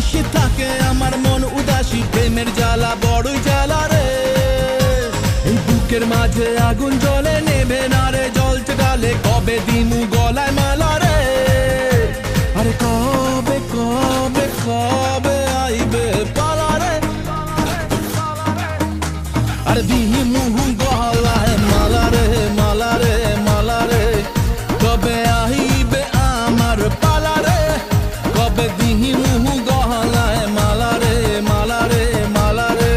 নিশি থাকে আমার মন উদাসী, প্রেমের জ্বালা বড়ই জ্বালা রে। এই বুকের মাঝে আগুন জ্বলে নেবে না রে, জ্বলছে গালে কবে দিমু গলায় মালা রে। আরে কবে কবে কবে আইবে পালা রে, আরে দিমু গলায় মালা রে মালা রে মালা রে। কবে আইবে আমার পালা রে, কবে দিমু গলায় মালা রে মালা রে মালা রে।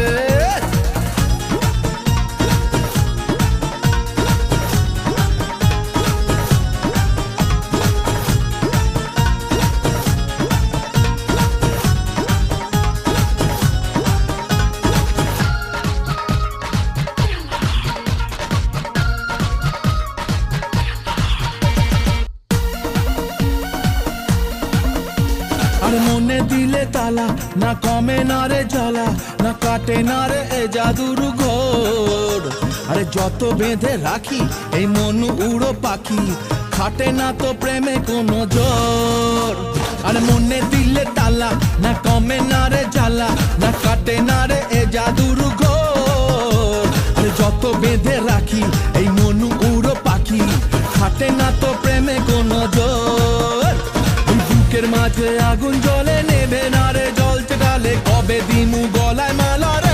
আরে মনে দিলে তালা, না কমে না রে জ্বালা, না কাটে না রে এ জাদুর ঘোর। আরে যত বেঁধে রাখি এই মন উড়ো পাখি, খাটে না তো প্রেমে কোনো জোর। আরে মনে দিলে তালা, না কমে না রে জ্বালা, না কাটে না রে এ জাদুর ঘোর। আরে যত বেঁধে রাখি এই মন উড়ো পাখি, খাটে না তো প্রেমে কোনো জোর। বুকের মাঝে আগুন জ্বলে নেবে না রে, জ্বলছে গালে কবে দিমু গলায় মালা রে।